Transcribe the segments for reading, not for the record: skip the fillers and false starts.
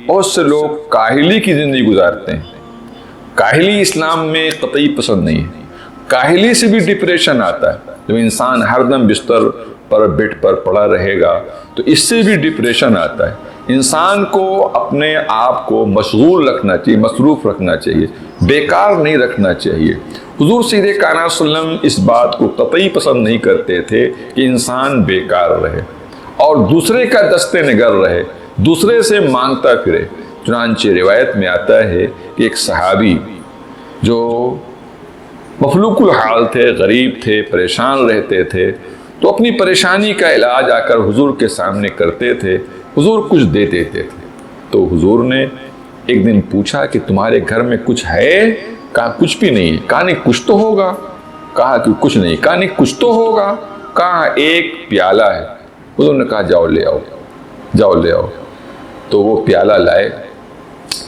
بہت سے لوگ کاہلی کی زندگی گزارتے ہیں۔ کاہلی اسلام میں قطعی پسند نہیں ہے۔ کاہلی سے بھی ڈپریشن آتا ہے، جب انسان ہر دم بستر پر بیڈ پر پڑا رہے گا تو اس سے بھی ڈپریشن آتا ہے۔ انسان کو اپنے آپ کو مشغول رکھنا چاہیے، مصروف رکھنا چاہیے، بیکار نہیں رکھنا چاہیے۔ حضور سید کائنات صلی اللہ علیہ وسلم اس بات کو قطعی پسند نہیں کرتے تھے کہ انسان بیکار رہے اور دوسرے کا دستے نگر رہے، دوسرے سے مانگتا پھرے۔ چنانچہ روایت میں آتا ہے کہ ایک صحابی جو مفلوق الحال تھے، غریب تھے، پریشان رہتے تھے، تو اپنی پریشانی کا علاج آ کر حضور کے سامنے کرتے تھے، حضور کچھ دے دیتے تھے۔ تو حضور نے ایک دن پوچھا کہ تمہارے گھر میں کچھ ہے؟ کہا کچھ بھی نہیں ہے۔ کہا نہیں کچھ تو ہوگا؟ کہا کہ کچھ نہیں۔ کہا نہیں کچھ تو ہوگا؟ کہا ایک پیالہ ہے۔ حضور نے کہا جاؤ لے آؤ، جاؤ لے آؤ۔ تو وہ پیالہ لائے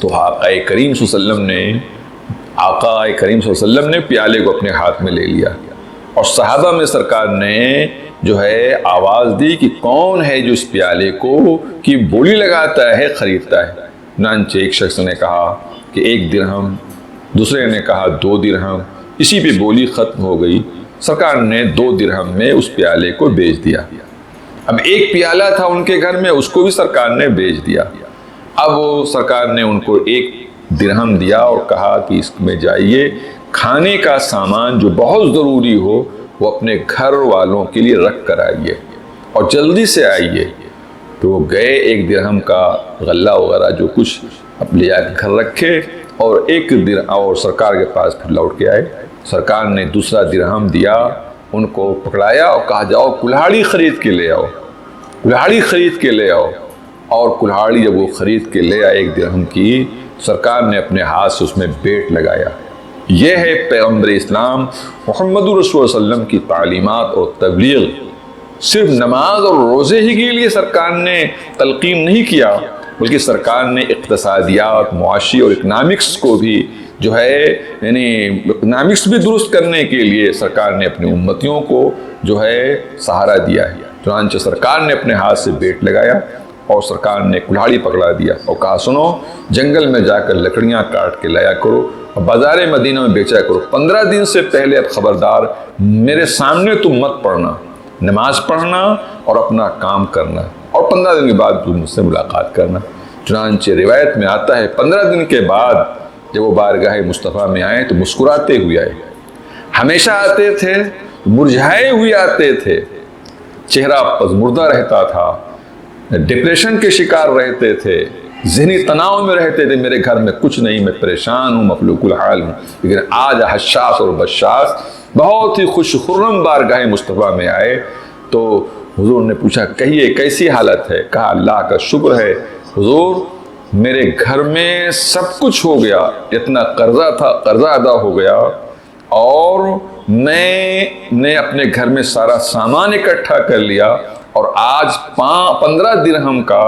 تو آقا کریم صلی اللہ علیہ وسلم نے پیالے کو اپنے ہاتھ میں لے لیا اور صحابہ میں سرکار نے جو ہے آواز دی کہ کون ہے جو اس پیالے کو کی بولی لگاتا ہے، خریدتا ہے۔ چنانچہ ایک شخص نے کہا کہ 1 درہم، دوسرے نے کہا 2 درہم، اسی پہ بولی ختم ہو گئی۔ سرکار نے 2 درہم میں اس پیالے کو بیچ دیا۔ اب ایک پیالہ تھا ان کے گھر میں، اس کو بھی سرکار نے بیچ دیا۔ اب وہ سرکار نے ان کو 1 درہم دیا اور کہا کہ اس میں جائیے، کھانے کا سامان جو بہت ضروری ہو وہ اپنے گھر والوں کے لیے رکھ کر آئیے اور جلدی سے آئیے۔ تو وہ گئے، 1 درہم کا غلہ وغیرہ جو کچھ اب لے آ کے گھر رکھے اور 1 درہم اور سرکار کے پاس پھر لوٹ کے آئے۔ سرکار نے دوسرا درہم دیا، ان کو پکڑایا اور کہا جاؤ کلہاڑی خرید کے لے آؤ، کلہاڑی خرید کے لے آؤ۔ اور کلہاڑی جب وہ خرید کے لے آئے 1 درہم کی، سرکار نے اپنے ہاتھ سے اس میں بیٹ لگایا۔ یہ ہے پیغمبر اسلام محمد رسول صلی اللہ علیہ وسلم کی تعلیمات اور تبلیغ۔ صرف نماز اور روزے ہی کے لیے سرکار نے تلقین نہیں کیا، بلکہ سرکار نے اقتصادیات، معاشی اور اکنامکس کو بھی جو ہے یعنی اکنامکس بھی درست کرنے کے لیے سرکار نے اپنی امتیوں کو جو ہے سہارا دیا ہے۔ چنانچہ سرکار نے اپنے ہاتھ سے بیٹ لگایا اور سرکار نے کلہاڑی پکڑا دیا اور کہا سنو، جنگل میں جا کر لکڑیاں کاٹ کے لایا کرو اور بازار مدینہ میں بیچا کرو۔ 15 دن سے پہلے اب خبردار میرے سامنے تم مت پڑھنا، نماز پڑھنا اور اپنا کام کرنا، اور 15 دن کے بعد تم مجھ سے ملاقات کرنا۔ چنانچہ روایت میں آتا ہے 15 دن کے بعد جب وہ بارگاہ مصطفیٰ میں آئے تو مسکراتے ہوئے آئے۔ ہمیشہ آتے تھے مرجھائے ہوئے آتے تھے، چہرہ پژمردہ رہتا تھا، ڈپریشن کے شکار رہتے تھے، ذہنی تناؤ میں رہتے تھے، میرے گھر میں کچھ نہیں، میں پریشان ہوں، مفلوق الحال ہوں۔ لیکن آج حشاش اور بشاش بہت ہی خوش خرم بارگاہ مصطفیٰ میں آئے تو حضور نے پوچھا کہیے کیسی حالت ہے؟ کہا اللہ کا شکر ہے حضور، میرے گھر میں سب کچھ ہو گیا، اتنا قرضہ تھا قرضہ ادا ہو گیا، اور میں نے اپنے گھر میں سارا سامان اکٹھا کر لیا اور آج 15 درہم کا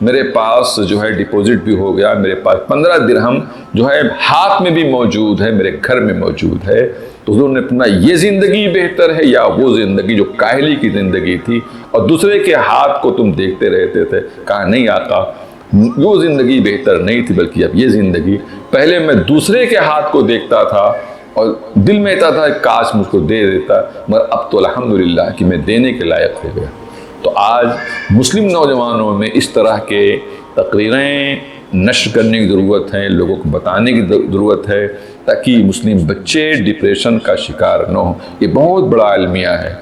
میرے پاس جو ہے ڈپوزٹ بھی ہو گیا، میرے پاس 15 درہم جو ہے ہاتھ میں بھی موجود ہے، میرے گھر میں موجود ہے۔ تو حضور نے اپنا یہ زندگی بہتر ہے یا وہ زندگی جو کاہلی کی زندگی تھی اور دوسرے کے ہاتھ کو تم دیکھتے رہتے تھے؟ کہا نہیں آقا، وہ زندگی بہتر نہیں تھی، بلکہ اب یہ زندگی، پہلے میں دوسرے کے ہاتھ کو دیکھتا تھا اور دل میں کہتا تھا کاش مجھ کو دے دیتا، مگر اب تو الحمدللہ کہ میں دینے کے لائق ہو گیا۔ تو آج مسلم نوجوانوں میں اس طرح کے تقریریں نشر کرنے کی ضرورت ہے، لوگوں کو بتانے کی ضرورت ہے تاکہ مسلم بچے ڈپریشن کا شکار نہ ہوں۔ یہ بہت بڑا المیہ ہے،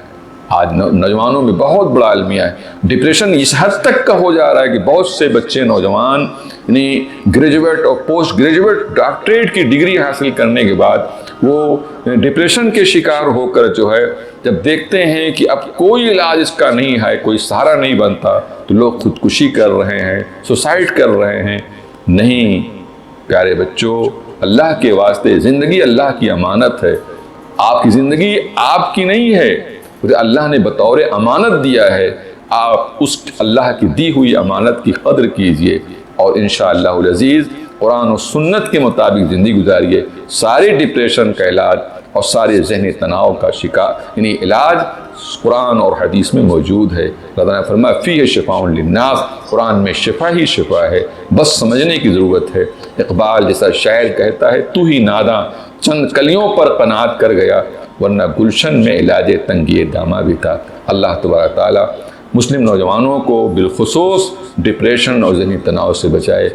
آج نوجوانوں میں بہت بڑا المیہ ہے۔ ڈپریشن اس حد تک کا ہو جا رہا ہے کہ بہت سے بچے نوجوان یعنی گریجویٹ اور پوسٹ گریجویٹ ڈاکٹریٹ کی ڈگری حاصل کرنے کے بعد وہ ڈپریشن کے شکار ہو کر جو ہے جب دیکھتے ہیں کہ اب کوئی علاج اس کا نہیں ہے، کوئی سہارا نہیں بنتا، تو لوگ خودکشی کر رہے ہیں، سوسائڈ کر رہے ہیں۔ نہیں پیارے بچوں، اللہ کے واسطے زندگی اللہ کی امانت ہے، آپ کی زندگی آپ کی نہیں ہے، اللہ نے بطور امانت دیا ہے۔ آپ اس اللہ کی دی ہوئی امانت کی قدر کیجئے اور انشاءاللہ العزیز قرآن و سنت کے مطابق زندگی گزاریے۔ سارے ڈپریشن کا علاج اور سارے ذہنی تناؤ کا یعنی علاج قرآن اور حدیث میں موجود ہے۔ اللہ تعالیٰ نے فرمایا فیہ شفاء للناس، قرآن میں شفا ہی شفا ہے، بس سمجھنے کی ضرورت ہے۔ اقبال جیسا شاعر کہتا ہے تو ہی ناداں چند کلیوں پر قناعت کر گیا، ورنہ گلشن میں علاج تنگی دامہ بھی تھا۔ اللہ تبارک تعالیٰ مسلم نوجوانوں کو بالخصوص ڈپریشن اور ذہنی تناؤ سے بچائے۔